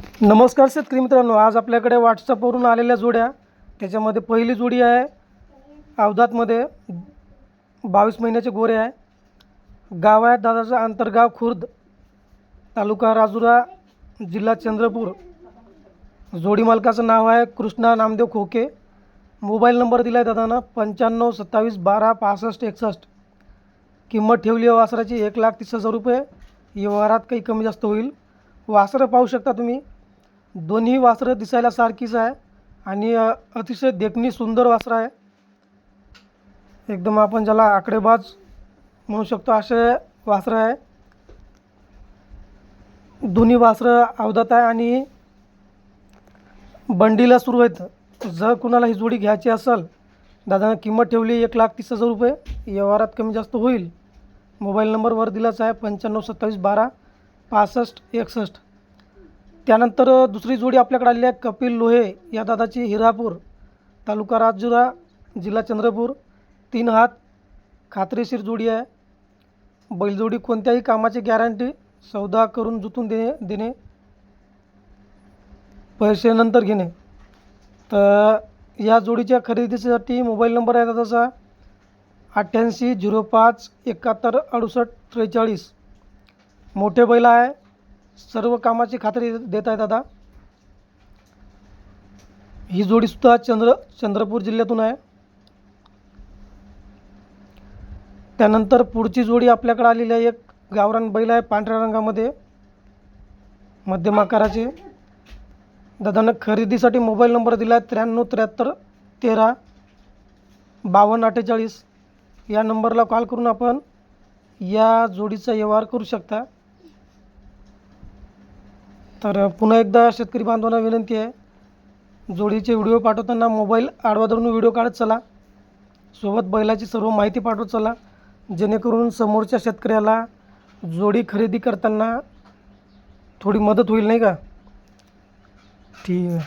नमस्कार शेतकरी मित्रांनो, आज आपल्याकडे व्हॉट्सअपवरून आलेल्या जोड्या, त्याच्यामध्ये पहिली जोडी आहे अवधातमध्ये 22 महिन्याचे गोरे आहे. गाव आहे दादाचं अंतरगाव खुर्द, तालुका राजुरा, जिल्हा चंद्रपूर. जोडी मालकाचं नाव आहे कृष्णा नामदेव खोके. मोबाईल नंबर दिला आहे दादानं 9527126561. किंमत ठेवली आहे वासराची 1,30,000 रुपये. व्यवहारात काही कमी जास्त होईल. वासरं पाहू शकता तुम्ही, दोन्ही वासरं दिसायला सारखीच आहे आणि अतिशय देखणी सुंदर वासरं आहे. एकदम आपण ज्याला आकडेबाज म्हणू शकतो असे वासरं आहे. दोन्ही वासरं अवधात आहे आणि बंडीला सुरू आहेत. जर कुणाला ही जोडी घ्यायची असेल, दादानं किंमत ठेवली 1,30,000 रुपये. व्यवहारात कमी जास्त होईल. मोबाईल नंबर वर दिलाच आहे 9527126561. त्यानंतर दुसरी जोडी आपल्याकडे आलेली आहे कपिल लोहे या दादाची, हिरापूर, तालुका राजुरा, जिल्हा चंद्रपूर. 3 हात खात्रीशीर जोडी आहे. बैलजोडी कोणत्याही कामाची गॅरंटी, सौदा करून जुतून देणे, पैसे नंतर घेणे. तर या जोडीच्या खरेदीसाठी मोबाईल नंबर आहे दादाचा 8805716843. मोठे बैल आहे, सर्व कामाची खात्री देत आहे दादा. ही जोडीसुद्धा चंद्रपूर जिल्ह्यातून आहे. त्यानंतर पुढची जोडी आपल्याकडे आलेली आहे एक गावरान बैल आहे पांढऱ्या रंगामध्ये, मध्यम आकाराचे. दादानं खरेदीसाठी मोबाईल नंबर दिला आहे 9373135248. या नंबरला कॉल करून आपण या जोडीचा व्यवहार करू शकता. तर पुन्हा एकदा शेतकरी बांधवांना विनंती आहे, जोडीचे व्हिडिओ पाठवताना मोबाईल आडवा धरून व्हिडिओ काढत चला. सोबत बैलाची सर्व माहिती पाठवत चला, जेणेकरून समोरच्या शेतकऱ्याला जोडी खरेदी करताना थोडी मदत होईल, नाही का. ठीक आहे.